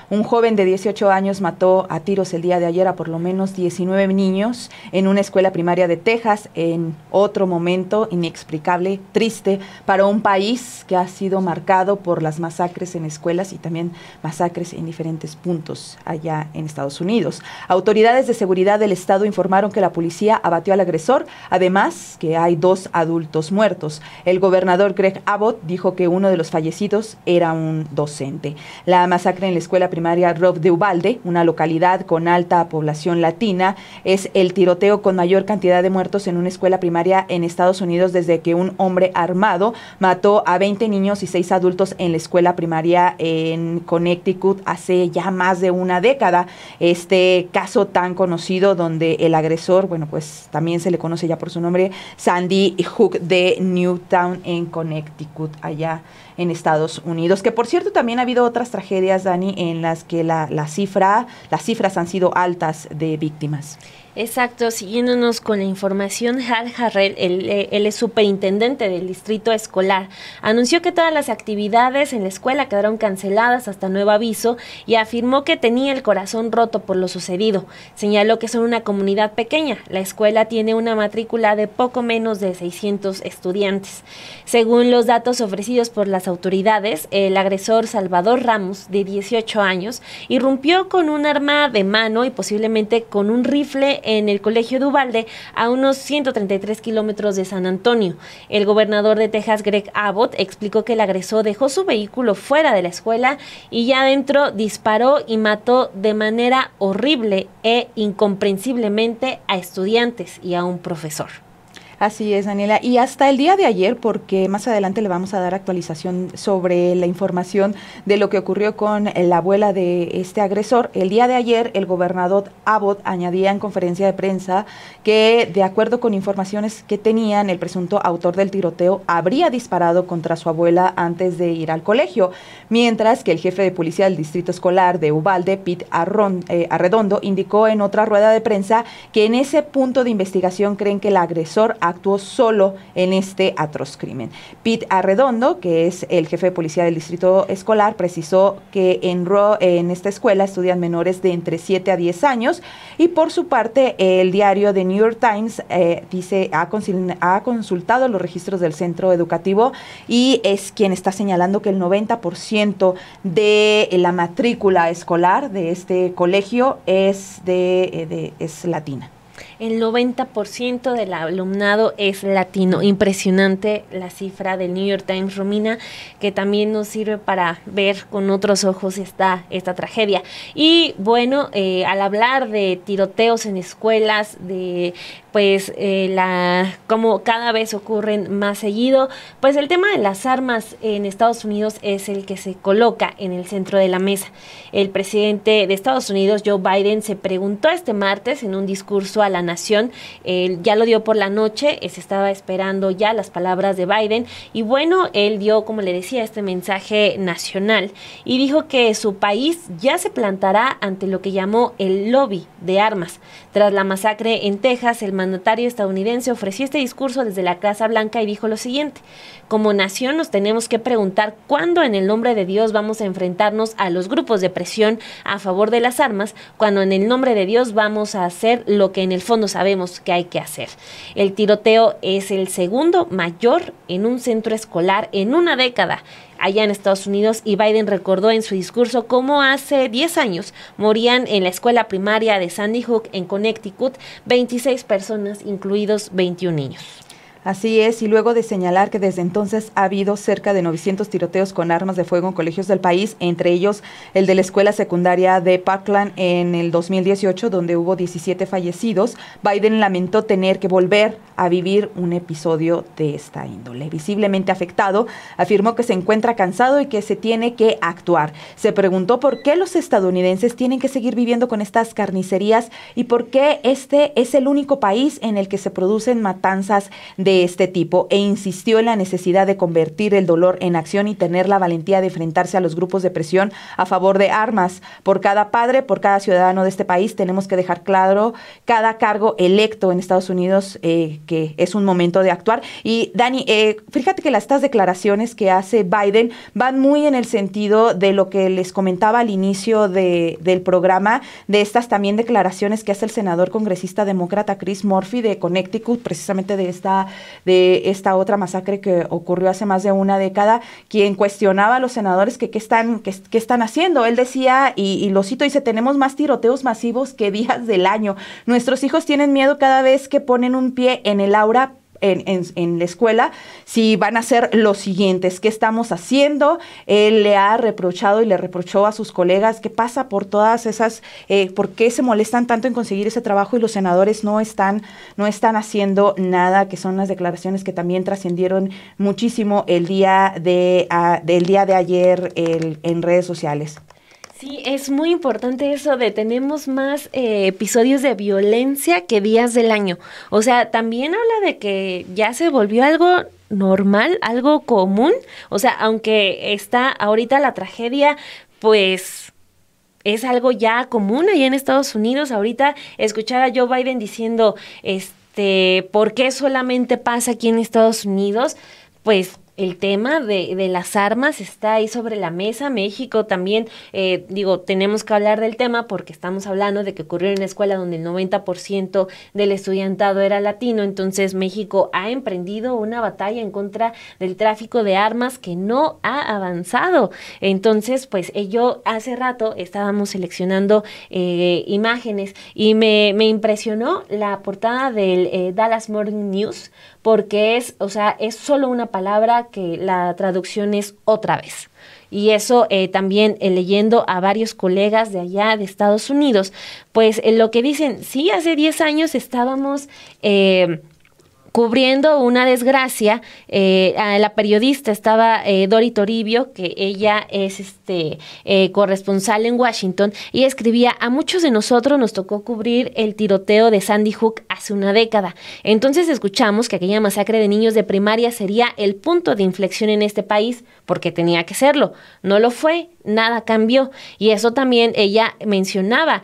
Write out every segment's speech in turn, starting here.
Un joven de 18 años mató a tiros el día de ayer a por lo menos 19 niños en una escuela primaria de Texas, en otro momento inexplicable, triste, para un país que ha sido marcado por las masacres en escuelas y también masacres en diferentes puntos allá en Estados Unidos. Autoridades de seguridad del estado informaron que la policía abatió al agresor, además que hay 2 adultos muertos. El gobernador Greg Abbott dijo que uno de los fallecidos era un docente. La masacre en la escuela primaria Robb de Uvalde, una localidad con alta población latina, es el tiroteo con mayor cantidad de muertos en una escuela primaria en Estados Unidos desde que un hombre armado mató a 20 niños y 6 adultos en la escuela primaria en Connecticut hace ya más de una década. Este caso tan conocido donde el agresor, bueno, pues también se le conoce ya por su nombre, Sandy Hook de Newtown en Connecticut, allá en Estados Unidos, que por cierto también ha habido otras tragedias, Dani, en las que las cifras han sido altas de víctimas. Exacto, siguiéndonos con la información, Hal Harrell, él es superintendente del distrito escolar, anunció que todas las actividades en la escuela quedaron canceladas hasta nuevo aviso y afirmó que tenía el corazón roto por lo sucedido. Señaló que son una comunidad pequeña, la escuela tiene una matrícula de poco menos de 600 estudiantes. Según los datos ofrecidos por las autoridades, el agresor Salvador Ramos, de 18 años, irrumpió con un arma de mano y posiblemente con un rifle en el colegio de Uvalde, a unos 133 kilómetros de San Antonio. El gobernador de Texas, Greg Abbott, explicó que el agresor dejó su vehículo fuera de la escuela y ya adentro disparó y mató de manera horrible e incomprensiblemente a estudiantes y a un profesor. Así es, Daniela. Y hasta el día de ayer, porque más adelante le vamos a dar actualización sobre la información de lo que ocurrió con la abuela de este agresor, el día de ayer el gobernador Abbott añadía en conferencia de prensa que, de acuerdo con informaciones que tenían, el presunto autor del tiroteo habría disparado contra su abuela antes de ir al colegio, mientras que el jefe de policía del distrito escolar de Uvalde, Pete Arredondo, indicó en otra rueda de prensa que en ese punto de investigación creen que el agresor actuó solo en este atroz crimen. Pete Arredondo, que es el jefe de policía del distrito escolar, precisó que en esta escuela estudian menores de entre 7 a 10 años y por su parte el diario The New York Times ha consultado los registros del centro educativo y es quien está señalando que el 90% de la matrícula escolar de este colegio es latina. El 90% del alumnado es latino. Impresionante la cifra del New York Times, Romina, que también nos sirve para ver con otros ojos esta tragedia. Y bueno, al hablar de tiroteos en escuelas, de como cada vez ocurren más seguido, pues el tema de las armas en Estados Unidos es el que se coloca en el centro de la mesa. El presidente de Estados Unidos, Joe Biden, se preguntó este martes en un discurso a la nación, ya lo dio por la noche, se estaba esperando ya las palabras de Biden, y bueno, él dio, como le decía, este mensaje nacional, y dijo que su país ya se plantará ante lo que llamó el lobby de armas. Tras la masacre en Texas, el mandatario estadounidense ofreció este discurso desde la Casa Blanca y dijo lo siguiente: como nación nos tenemos que preguntar cuándo en el nombre de Dios vamos a enfrentarnos a los grupos de presión a favor de las armas, cuando en el nombre de Dios vamos a hacer lo que en el fondo sabemos que hay que hacer. El tiroteo es el segundo mayor en un centro escolar en una década allá en Estados Unidos, y Biden recordó en su discurso cómo hace 10 años morían en la escuela primaria de Sandy Hook en Connecticut 26 personas, incluidos 21 niños. Así es, y luego de señalar que desde entonces ha habido cerca de 900 tiroteos con armas de fuego en colegios del país, entre ellos el de la escuela secundaria de Parkland en el 2018, donde hubo 17 fallecidos, Biden lamentó tener que volver a vivir un episodio de esta índole. Visiblemente afectado, afirmó que se encuentra cansado y que se tiene que actuar. Se preguntó por qué los estadounidenses tienen que seguir viviendo con estas carnicerías y por qué este es el único país en el que se producen matanzas de de este tipo e insistió en la necesidad de convertir el dolor en acción y tener la valentía de enfrentarse a los grupos de presión a favor de armas. Por cada padre, por cada ciudadano de este país, tenemos que dejar claro cada cargo electo en Estados Unidos que es un momento de actuar. Y Dani, fíjate que estas declaraciones que hace Biden van muy en el sentido de lo que les comentaba al inicio del programa, de estas también declaraciones que hace el senador congresista demócrata Chris Murphy de Connecticut, precisamente de esta otra masacre que ocurrió hace más de una década, quien cuestionaba a los senadores que qué están haciendo. Él decía, y lo cito, dice: tenemos más tiroteos masivos que días del año. Nuestros hijos tienen miedo cada vez que ponen un pie en el aula en la escuela, si van a hacer los siguientes. ¿Qué estamos haciendo? Él le ha reprochado y le reprochó a sus colegas qué pasa por todas esas, por qué se molestan tanto en conseguir ese trabajo y los senadores no están haciendo nada, que son las declaraciones que también trascendieron muchísimo del día de ayer en redes sociales. Sí, es muy importante eso de tenemos más episodios de violencia que días del año. O sea, también habla de que ya se volvió algo normal, algo común. O sea, aunque está ahorita la tragedia, pues es algo ya común allá en Estados Unidos. Ahorita escuchar a Joe Biden diciendo, ¿por qué solamente pasa aquí en Estados Unidos? Pues el tema de las armas está ahí sobre la mesa. México también, tenemos que hablar del tema porque estamos hablando de que ocurrió en una escuela donde el 90% del estudiantado era latino. Entonces México ha emprendido una batalla en contra del tráfico de armas que no ha avanzado. Entonces, pues yo hace rato estábamos seleccionando imágenes y me impresionó la portada del Dallas Morning News, porque es solo una palabra que la traducción es otra vez. Y eso también leyendo a varios colegas de allá de Estados Unidos, pues lo que dicen, sí, hace 10 años estábamos cubriendo una desgracia. La periodista estaba Dori Toribio, que ella es corresponsal en Washington, y escribía: a muchos de nosotros nos tocó cubrir el tiroteo de Sandy Hook hace una década. Entonces escuchamos que aquella masacre de niños de primaria sería el punto de inflexión en este país, porque tenía que serlo. No lo fue, nada cambió. Y eso también ella mencionaba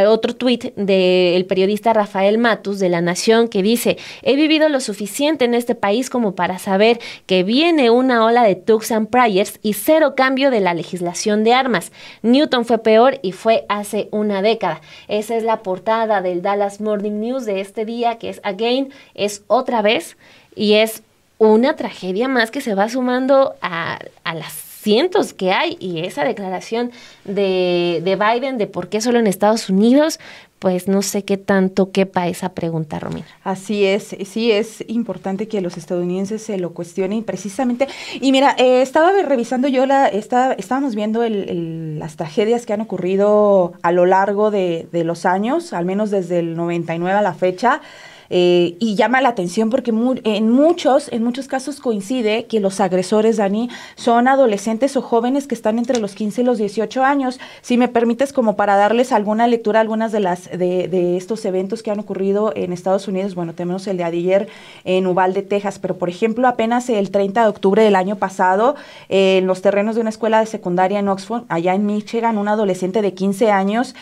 otro tuit del periodista Rafael Matus de La Nación, que dice: he vivido lo suficiente en este país como para saber que viene una ola de tugs and prayers y cero cambio de la legislación de armas. Newton fue peor y fue hace una década. Esa es la portada del Dallas Morning News de este día, que es Again, es otra vez, y es una tragedia más que se va sumando a las cientos que hay. Y esa declaración de Biden de por qué solo en Estados Unidos, pues no sé qué tanto quepa esa pregunta, Romina. Así es, sí, es importante que los estadounidenses se lo cuestionen precisamente. Y mira, estaba revisando yo, estábamos viendo las tragedias que han ocurrido a lo largo de los años, al menos desde el 99 a la fecha. Y llama la atención porque en muchos casos coincide que los agresores, Dani, son adolescentes o jóvenes que están entre los 15 y los 18 años. Si me permites, como para darles alguna lectura a algunas de estos eventos que han ocurrido en Estados Unidos. Bueno, tenemos el de ayer en Uvalde, Texas, pero por ejemplo, apenas el 30 de octubre del año pasado, en los terrenos de una escuela de secundaria en Oxford, allá en Michigan, un adolescente de 15 años,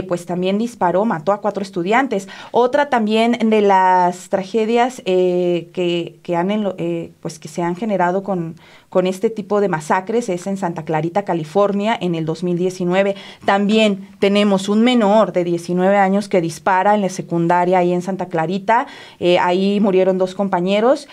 pues también mató a 4 estudiantes. Otra también de las tragedias que se han generado con este tipo de masacres es en Santa Clarita, California, en el 2019. También tenemos un menor de 19 años que dispara en la secundaria ahí en Santa Clarita. Ahí murieron 2 compañeros.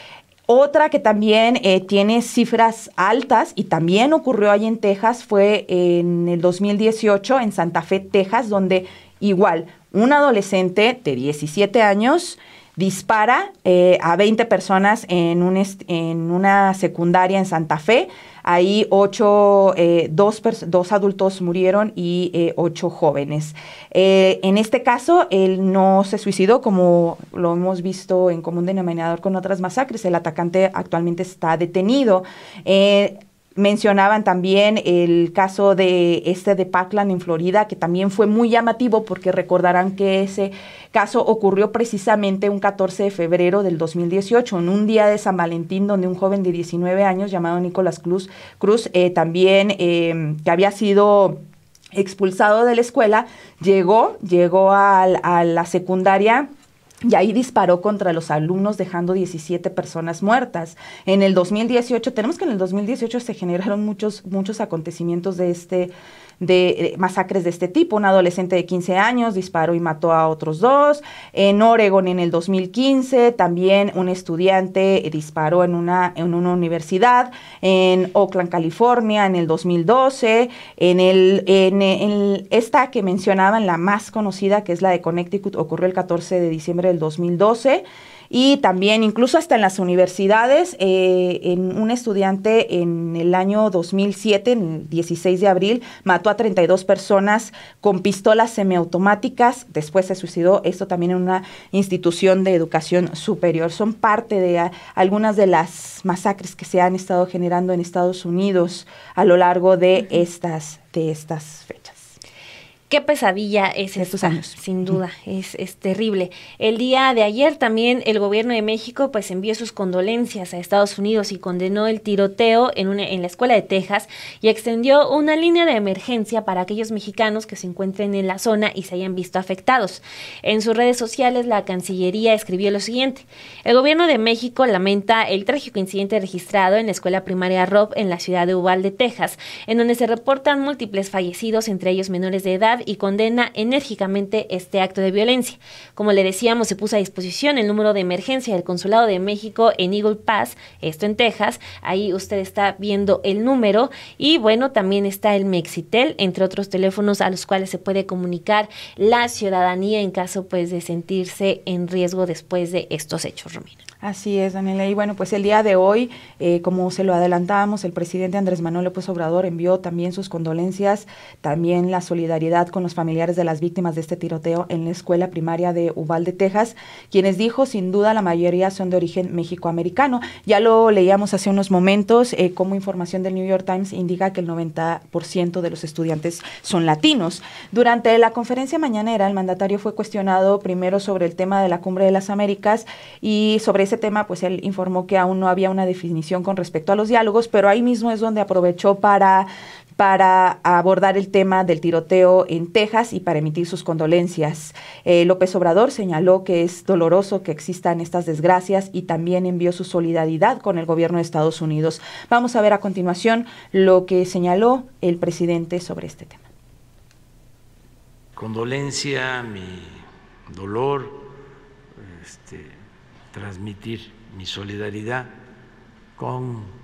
Otra que también tiene cifras altas y también ocurrió ahí en Texas fue en el 2018 en Santa Fe, Texas, donde igual un adolescente de 17 años dispara a 20 personas en una secundaria en Santa Fe. Ahí 2 adultos murieron y 8 jóvenes. En este caso, él no se suicidó, como lo hemos visto en común denominador con otras masacres. El atacante actualmente está detenido. Mencionaban también el caso de Parkland en Florida, que también fue muy llamativo porque recordarán que ese caso ocurrió precisamente un 14 de febrero del 2018, en un día de San Valentín, donde un joven de 19 años llamado Nicolás Cruz, también que había sido expulsado de la escuela, llegó a la secundaria y ahí disparó contra los alumnos, dejando 17 personas muertas. En el 2018, tenemos que en el 2018 se generaron muchos acontecimientos de masacres de este tipo. Un adolescente de 15 años disparó y mató a otros 2. En Oregon, en el 2015, también un estudiante disparó en una universidad. En Oakland, California, en el 2012. En esta que mencionaban, la más conocida, que es la de Connecticut, ocurrió el 14 de diciembre del 2012. Y también, incluso hasta en las universidades, en un estudiante en el año 2007, en el 16 de abril, mató a 32 personas con pistolas semiautomáticas. Después se suicidó, esto también en una institución de educación superior. Son parte de algunas de las masacres que se han estado generando en Estados Unidos a lo largo de estas fechas. Qué pesadilla es estos esta, años. sin duda, es terrible. El día de ayer también el gobierno de México pues envió sus condolencias a Estados Unidos y condenó el tiroteo en la escuela de Texas y extendió una línea de emergencia para aquellos mexicanos que se encuentren en la zona y se hayan visto afectados. En sus redes sociales la Cancillería escribió lo siguiente: el gobierno de México lamenta el trágico incidente registrado en la escuela primaria Robb en la ciudad de Uvalde, Texas, en donde se reportan múltiples fallecidos, entre ellos menores de edad, y condena enérgicamente este acto de violencia. Como le decíamos, se puso a disposición el número de emergencia del Consulado de México en Eagle Pass, esto en Texas. Ahí usted está viendo el número y bueno, también está el Mexitel, entre otros teléfonos a los cuales se puede comunicar la ciudadanía en caso pues de sentirse en riesgo después de estos hechos, Romina. Así es, Daniela. Y bueno, pues el día de hoy, como se lo adelantábamos, el presidente Andrés Manuel López Obrador envió también sus condolencias, también la solidaridad con los familiares de las víctimas de este tiroteo en la escuela primaria de Uvalde, Texas, quienes dijo, sin duda, la mayoría son de origen mexicoamericano. Ya lo leíamos hace unos momentos, como información del New York Times indica que el 90% de los estudiantes son latinos. Durante la conferencia mañanera, el mandatario fue cuestionado primero sobre el tema de la Cumbre de las Américas y sobre ese tema, pues él informó que aún no había una definición con respecto a los diálogos, pero ahí mismo es donde aprovechó para abordar el tema del tiroteo en Texas y para emitir sus condolencias. López Obrador señaló que es doloroso que existan estas desgracias y también envió su solidaridad con el gobierno de Estados Unidos. Vamos a ver a continuación lo que señaló el presidente sobre este tema. Condolencia, mi dolor, transmitir mi solidaridad con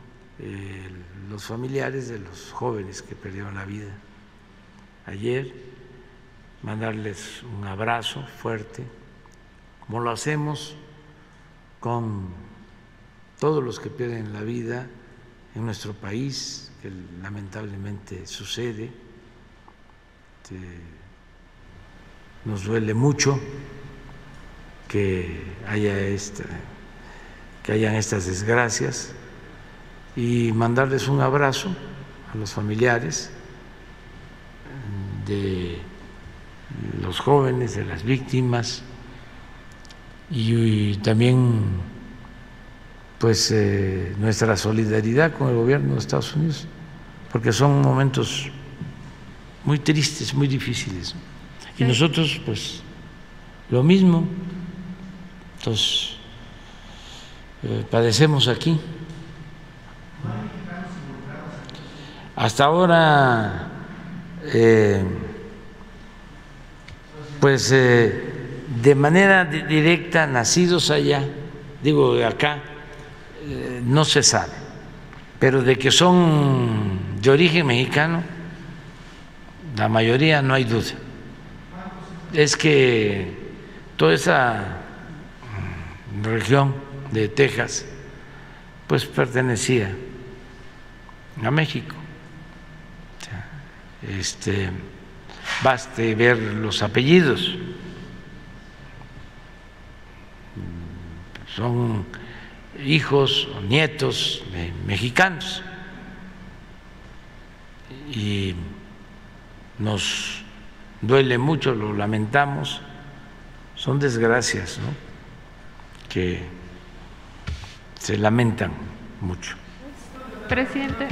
los familiares de los jóvenes que perdieron la vida ayer, mandarles un abrazo fuerte, como lo hacemos con todos los que pierden la vida en nuestro país, que lamentablemente sucede. Nos duele mucho que hayan estas desgracias y mandarles un abrazo a los familiares de los jóvenes, de las víctimas y también pues nuestra solidaridad con el gobierno de Estados Unidos, porque son momentos muy tristes, muy difíciles. Y nosotros pues lo mismo, entonces padecemos aquí. Hasta ahora, pues de manera directa, nacidos allá, digo acá, no se sabe, pero de que son de origen mexicano, la mayoría no hay duda. Es que toda esa región de Texas pues pertenecía a México. Baste ver los apellidos, son hijos o nietos de mexicanos, y nos duele mucho, lo lamentamos, son desgracias, ¿no?, que se lamentan mucho. Presidente.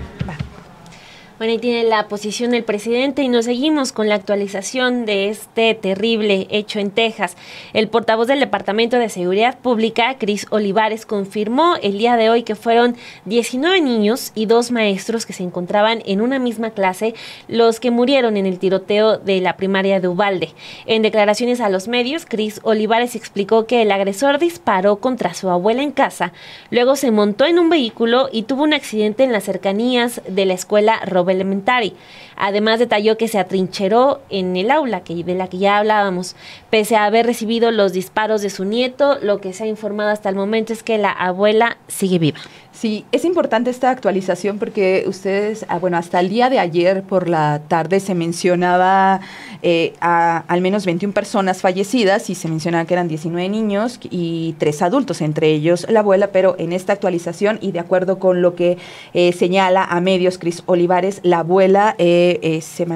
Bueno, ahí tiene la posición del presidente y nos seguimos con la actualización de este terrible hecho en Texas. El portavoz del Departamento de Seguridad Pública, Chris Olivares, confirmó el día de hoy que fueron 19 niños y 2 maestros que se encontraban en una misma clase los que murieron en el tiroteo de la primaria de Uvalde. En declaraciones a los medios, Chris Olivares explicó que el agresor disparó contra su abuela en casa, luego se montó en un vehículo y tuvo un accidente en las cercanías de la escuela Robb Elementary. Además, detalló que se atrincheró en el aula de la que ya hablábamos. Pese a haber recibido los disparos de su nieto, lo que se ha informado hasta el momento es que la abuela sigue viva. Sí, es importante esta actualización porque ustedes, bueno, hasta el día de ayer por la tarde se mencionaba a al menos 21 personas fallecidas y se mencionaba que eran 19 niños y 3 adultos, entre ellos la abuela, pero en esta actualización y de acuerdo con lo que señala a medios Chris Olivares, la abuela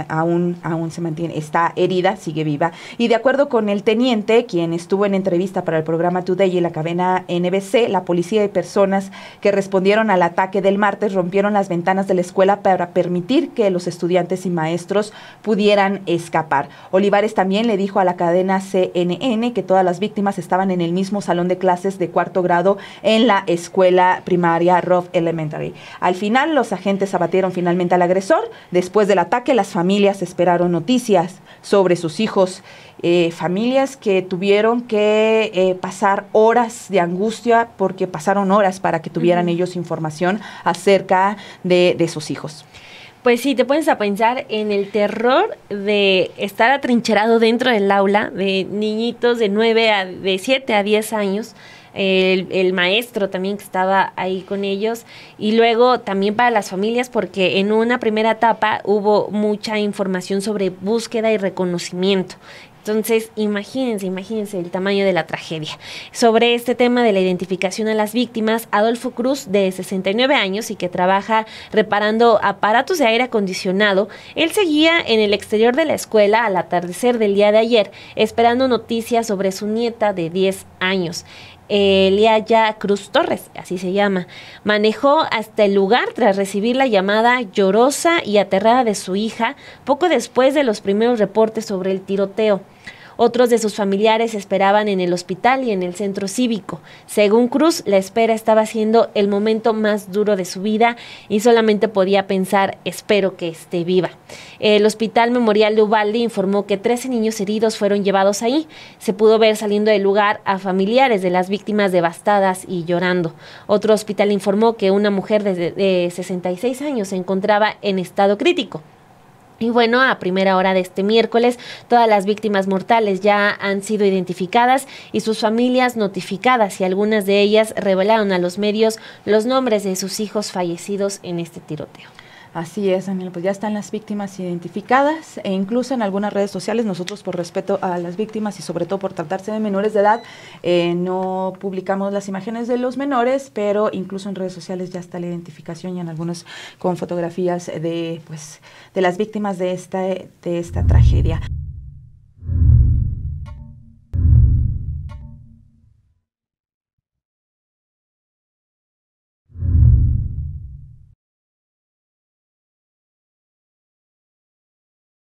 aún se mantiene, está herida, sigue viva. Y de acuerdo con el teniente, quien estuvo en entrevista para el programa Today y la cadena NBC, la policía y personas que respondieron al ataque del martes rompieron las ventanas de la escuela para permitir que los estudiantes y maestros pudieran escapar. Olivares también le dijo a la cadena CNN que todas las víctimas estaban en el mismo salón de clases de 4º grado en la escuela primaria Robb Elementary. Al final, los agentes abatieron finalmente al agresor. Después del ataque, las familias esperaron noticias sobre sus hijos. Familias que tuvieron que pasar horas de angustia porque pasaron horas para que tuvieran ellos información acerca de sus hijos. Pues sí, te pones a pensar en el terror de estar atrincherado dentro del aula de niñitos de 7 a 10 años, el maestro también que estaba ahí con ellos, y luego también para las familias porque en una primera etapa hubo mucha información sobre búsqueda y reconocimiento. Entonces, imagínense el tamaño de la tragedia. Sobre este tema de la identificación a las víctimas, Adolfo Cruz, de 69 años y que trabaja reparando aparatos de aire acondicionado, él seguía en el exterior de la escuela al atardecer del día de ayer, esperando noticias sobre su nieta de 10 años. Eliaya Cruz Torres, así se llama, manejó hasta el lugar tras recibir la llamada llorosa y aterrada de su hija poco después de los primeros reportes sobre el tiroteo. Otros de sus familiares esperaban en el hospital y en el centro cívico. Según Cruz, la espera estaba siendo el momento más duro de su vida y solamente podía pensar, espero que esté viva. El Hospital Memorial de Uvalde informó que 13 niños heridos fueron llevados ahí. Se pudo ver saliendo del lugar a familiares de las víctimas devastadas y llorando. Otro hospital informó que una mujer de 66 años se encontraba en estado crítico. Y bueno, a primera hora de este miércoles, todas las víctimas mortales ya han sido identificadas y sus familias notificadas, y algunas de ellas revelaron a los medios los nombres de sus hijos fallecidos en este tiroteo. Así es, Daniel, pues ya están las víctimas identificadas e incluso en algunas redes sociales nosotros por respeto a las víctimas y sobre todo por tratarse de menores de edad no publicamos las imágenes de los menores, pero incluso en redes sociales ya está la identificación y en algunos con fotografías de las víctimas de esta tragedia.